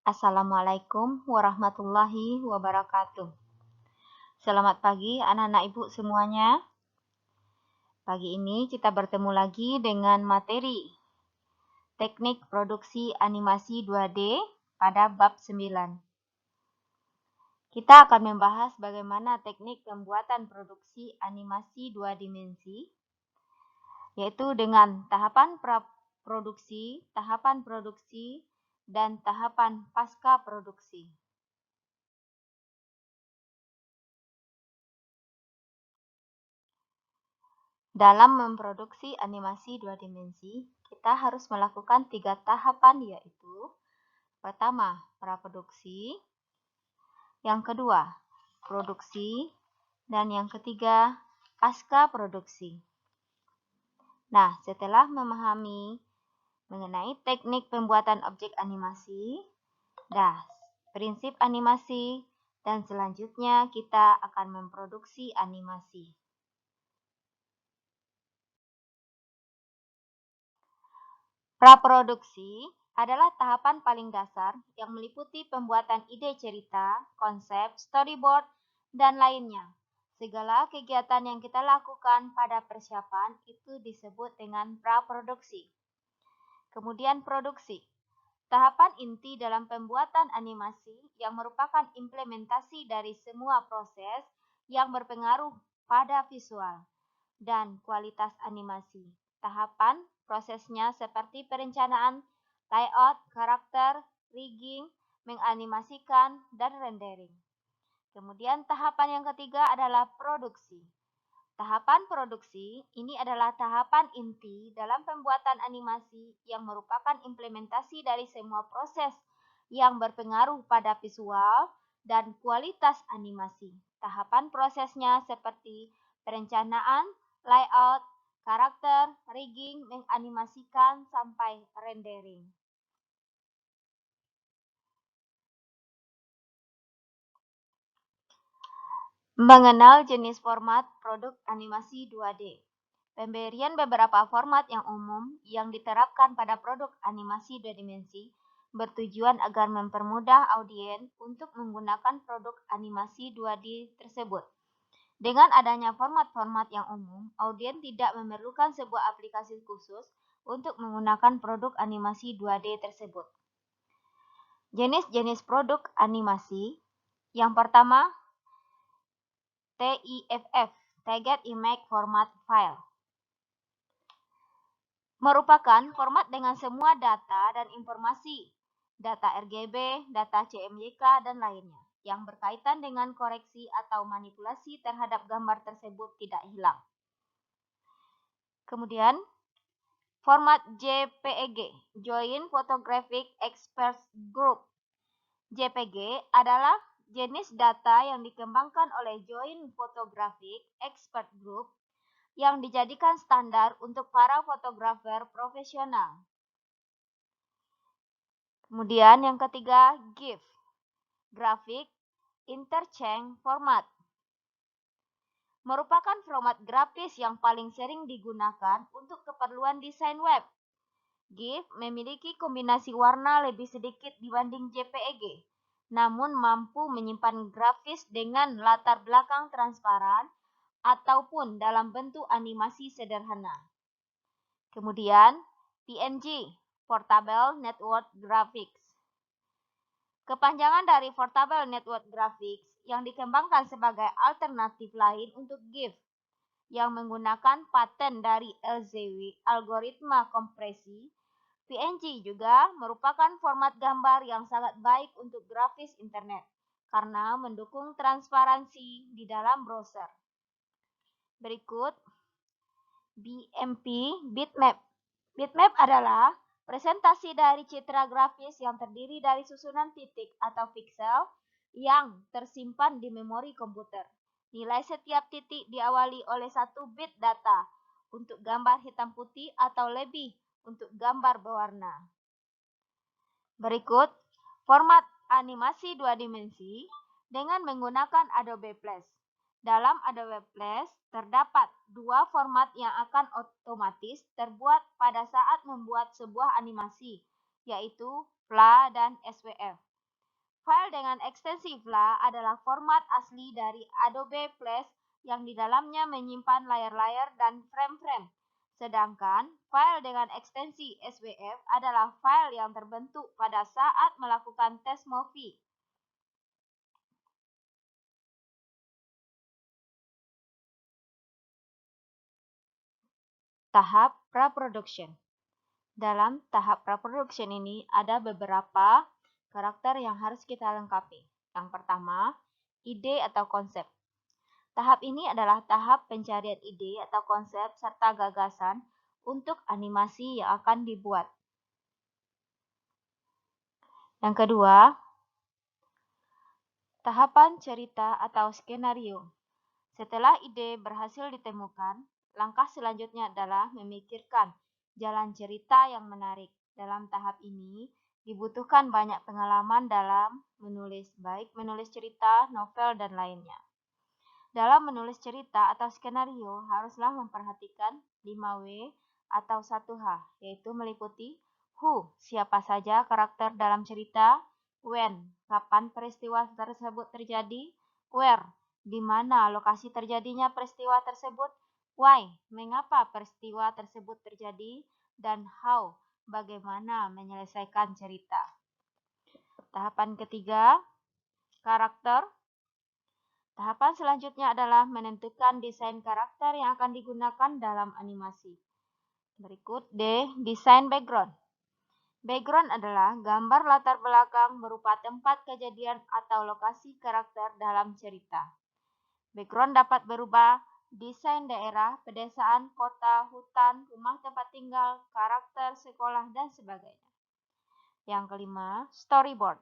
Assalamualaikum warahmatullahi wabarakatuh. Selamat pagi anak-anak ibu semuanya. Pagi ini kita bertemu lagi dengan materi teknik produksi animasi 2D pada bab 9. Kita akan membahas bagaimana teknik pembuatan produksi animasi 2 dimensi, yaitu dengan tahapan praproduksi, tahapan produksi, dan tahapan pasca produksi. Dalam memproduksi animasi 2 dimensi, kita harus melakukan 3 tahapan, yaitu pertama, praproduksi, yang kedua, produksi, dan yang ketiga, pasca produksi. Nah, setelah memahami mengenai teknik pembuatan objek animasi, prinsip animasi, dan selanjutnya kita akan memproduksi animasi. Praproduksi adalah tahapan paling dasar yang meliputi pembuatan ide cerita, konsep, storyboard, dan lainnya. Segala kegiatan yang kita lakukan pada persiapan itu disebut dengan praproduksi. Kemudian produksi. Tahapan inti dalam pembuatan animasi yang merupakan implementasi dari semua proses yang berpengaruh pada visual dan kualitas animasi. Tahapan prosesnya seperti perencanaan, layout, karakter, rigging, menganimasikan, dan rendering. Kemudian tahapan yang ketiga adalah produksi. Tahapan produksi ini adalah tahapan inti dalam pembuatan animasi yang merupakan implementasi dari semua proses yang berpengaruh pada visual dan kualitas animasi. Tahapan prosesnya seperti perencanaan, layout, karakter, rigging, menganimasikan, sampai rendering. Mengenal jenis format produk animasi 2D. Pemberian beberapa format yang umum yang diterapkan pada produk animasi 2 dimensi bertujuan agar mempermudah audiens untuk menggunakan produk animasi 2D tersebut. Dengan adanya format-format yang umum, audiens tidak memerlukan sebuah aplikasi khusus untuk menggunakan produk animasi 2D tersebut. Jenis-jenis produk animasi. Yang pertama, TIFF, Target Image Format File, merupakan format dengan semua data dan informasi, data RGB, data CMYK, dan lainnya, yang berkaitan dengan koreksi atau manipulasi terhadap gambar tersebut tidak hilang. Kemudian, format JPEG, Joint Photographic Experts Group. JPG adalah jenis data yang dikembangkan oleh Joint Photographic Expert Group yang dijadikan standar untuk para fotografer profesional. Kemudian yang ketiga, GIF, Graphic Interchange Format, merupakan format grafis yang paling sering digunakan untuk keperluan desain web. GIF memiliki kombinasi warna lebih sedikit dibanding JPEG, namun mampu menyimpan grafis dengan latar belakang transparan ataupun dalam bentuk animasi sederhana. Kemudian, PNG, Portable Network Graphics. Kepanjangan dari Portable Network Graphics yang dikembangkan sebagai alternatif lain untuk GIF yang menggunakan paten dari LZW, algoritma kompresi. PNG juga merupakan format gambar yang sangat baik untuk grafis internet karena mendukung transparansi di dalam browser. Berikut BMP bitmap. Bitmap adalah presentasi dari citra grafis yang terdiri dari susunan titik atau piksel yang tersimpan di memori komputer. Nilai setiap titik diawali oleh 1 bit data untuk gambar hitam putih atau lebih untuk gambar berwarna. Berikut format animasi 2 dimensi dengan menggunakan Adobe Flash. Dalam Adobe Flash terdapat 2 format yang akan otomatis terbuat pada saat membuat sebuah animasi, yaitu FLA dan SVF. File dengan ekstensi FLA adalah format asli dari Adobe Flash yang di dalamnya menyimpan layar-layar dan frame-frame. Sedangkan file dengan ekstensi SVF adalah file yang terbentuk pada saat melakukan tes movie. Tahap pra-production. Dalam tahap pra-production ini ada beberapa karakter yang harus kita lengkapi. Yang pertama, ide atau konsep. Tahap ini adalah tahap pencarian ide atau konsep serta gagasan untuk animasi yang akan dibuat. Yang kedua, tahapan cerita atau skenario. Setelah ide berhasil ditemukan, langkah selanjutnya adalah memikirkan jalan cerita yang menarik. Dalam tahap ini, dibutuhkan banyak pengalaman dalam menulis, baik menulis cerita, novel, dan lainnya. Dalam menulis cerita atau skenario, haruslah memperhatikan 5W atau 1H, yaitu meliputi who, siapa saja karakter dalam cerita, when, kapan peristiwa tersebut terjadi, where, di mana lokasi terjadinya peristiwa tersebut, why, mengapa peristiwa tersebut terjadi, dan how, bagaimana menyelesaikan cerita. Tahapan ketiga, karakter. Tahapan selanjutnya adalah menentukan desain karakter yang akan digunakan dalam animasi. Berikut desain background. Background adalah gambar latar belakang berupa tempat kejadian atau lokasi karakter dalam cerita. Background dapat berubah desain daerah, pedesaan, kota, hutan, rumah tempat tinggal, karakter, sekolah, dan sebagainya. Yang kelima, storyboard.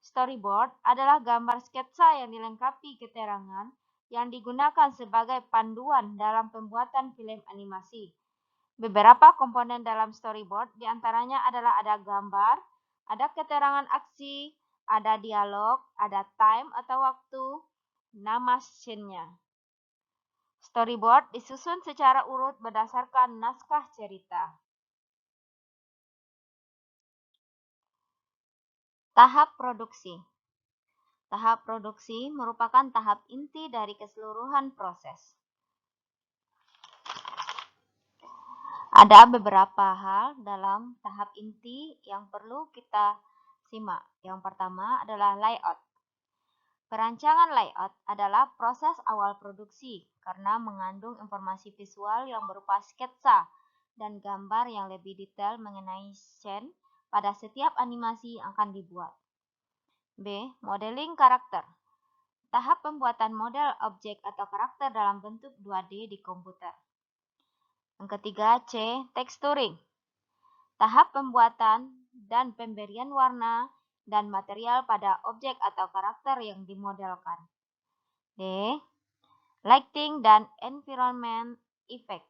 Storyboard adalah gambar sketsa yang dilengkapi keterangan yang digunakan sebagai panduan dalam pembuatan film animasi. Beberapa komponen dalam storyboard diantaranya adalah ada gambar, ada keterangan aksi, ada dialog, ada time atau waktu, nama scene-nya. Storyboard disusun secara urut berdasarkan naskah cerita. Tahap produksi. Tahap produksi merupakan tahap inti dari keseluruhan proses. Ada beberapa hal dalam tahap inti yang perlu kita simak. Yang pertama adalah layout. Perancangan layout adalah proses awal produksi karena mengandung informasi visual yang berupa sketsa dan gambar yang lebih detail mengenai scene pada setiap animasi yang akan dibuat. B. Modeling karakter. Tahap pembuatan model objek atau karakter dalam bentuk 2D di komputer. Yang ketiga, C. Texturing. Tahap pembuatan dan pemberian warna dan material pada objek atau karakter yang dimodelkan. D. Lighting dan environment effect.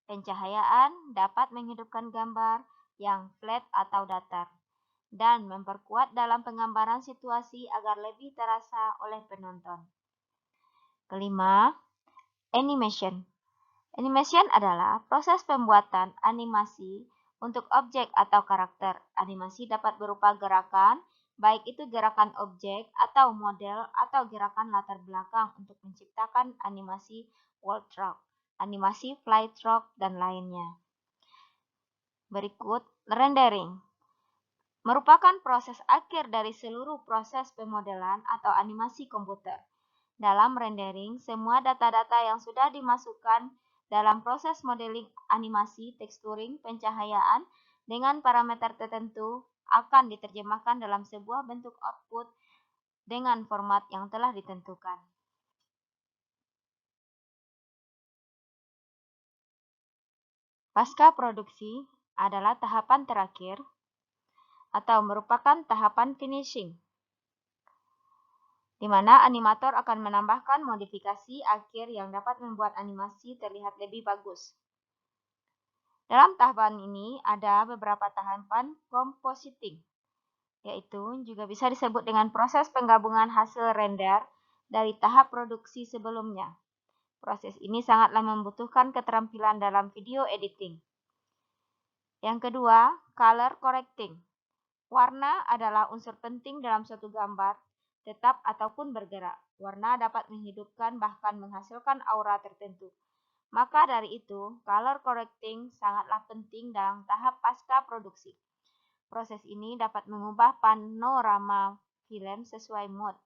Pencahayaan dapat menghidupkan gambar yang flat atau datar dan memperkuat dalam penggambaran situasi agar lebih terasa oleh penonton. Kelima, animation. Animation adalah proses pembuatan animasi untuk objek atau karakter. Animasi dapat berupa gerakan, baik itu gerakan objek atau model atau gerakan latar belakang untuk menciptakan animasi wall track, animasi fly track, dan lainnya. Berikut rendering. Merupakan proses akhir dari seluruh proses pemodelan atau animasi komputer. Dalam rendering, semua data-data yang sudah dimasukkan dalam proses modeling animasi, teksturing, pencahayaan dengan parameter tertentu akan diterjemahkan dalam sebuah bentuk output dengan format yang telah ditentukan. Pasca produksi adalah tahapan terakhir atau merupakan tahapan finishing, di mana animator akan menambahkan modifikasi akhir yang dapat membuat animasi terlihat lebih bagus. Dalam tahapan ini ada beberapa tahapan compositing, yaitu juga bisa disebut dengan proses penggabungan hasil render dari tahap produksi sebelumnya. Proses ini sangatlah membutuhkan keterampilan dalam video editing. Yang kedua, color correcting. Warna adalah unsur penting dalam suatu gambar tetap ataupun bergerak. Warna dapat menghidupkan bahkan menghasilkan aura tertentu. Maka dari itu, color correcting sangatlah penting dalam tahap pasca produksi. Proses ini dapat mengubah panorama film sesuai mood.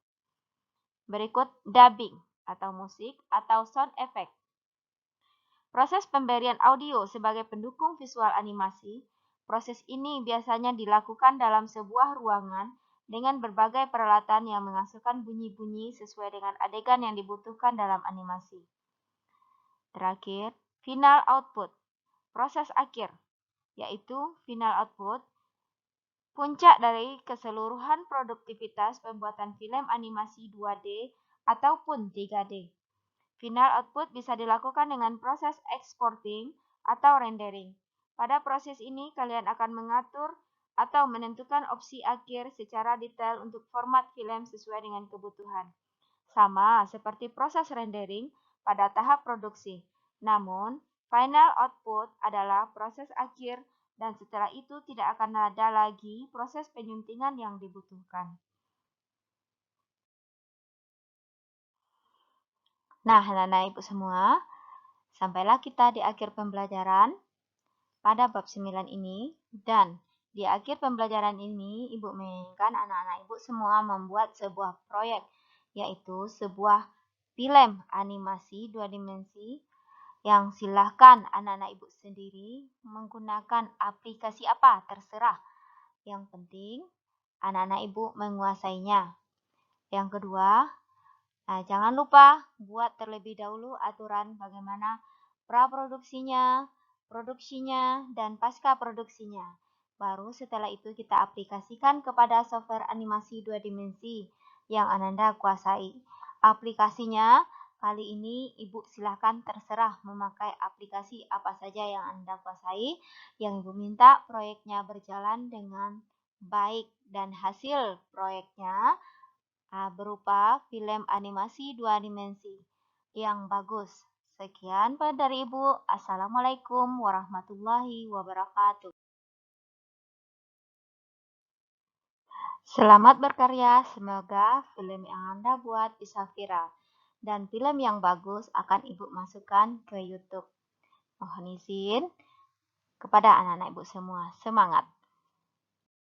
Berikut dubbing atau musik atau sound effect. Proses pemberian audio sebagai pendukung visual animasi. Proses ini biasanya dilakukan dalam sebuah ruangan dengan berbagai peralatan yang menghasilkan bunyi-bunyi sesuai dengan adegan yang dibutuhkan dalam animasi. Terakhir, final output. Proses akhir, yaitu final output, puncak dari keseluruhan produktivitas pembuatan film animasi 2D ataupun 3D. Final output bisa dilakukan dengan proses exporting atau rendering. Pada proses ini, kalian akan mengatur atau menentukan opsi akhir secara detail untuk format film sesuai dengan kebutuhan. Sama seperti proses rendering pada tahap produksi. Namun, final output adalah proses akhir dan setelah itu tidak akan ada lagi proses penyuntingan yang dibutuhkan. Nah, anak-anak ibu semua, sampailah kita di akhir pembelajaran pada bab 9 ini, dan di akhir pembelajaran ini ibu menginginkan anak-anak ibu semua membuat sebuah proyek, yaitu sebuah film animasi 2 dimensi yang silahkan anak-anak ibu sendiri menggunakan aplikasi apa, terserah. Yang penting anak-anak ibu menguasainya. Yang kedua, jangan lupa buat terlebih dahulu aturan bagaimana praproduksinya, produksinya, dan pasca produksinya. Baru setelah itu kita aplikasikan kepada software animasi 2 dimensi yang Ananda kuasai. Aplikasinya kali ini Ibu silakan terserah memakai aplikasi apa saja yang Anda kuasai. Yang Ibu minta proyeknya berjalan dengan baik dan hasil proyeknya berupa film animasi 2 dimensi yang bagus. Sekian dari Ibu. Assalamualaikum warahmatullahi wabarakatuh. Selamat berkarya, semoga film yang Anda buat bisa viral. Dan film yang bagus akan Ibu masukkan ke YouTube. Mohon izin kepada anak-anak Ibu semua. Semangat!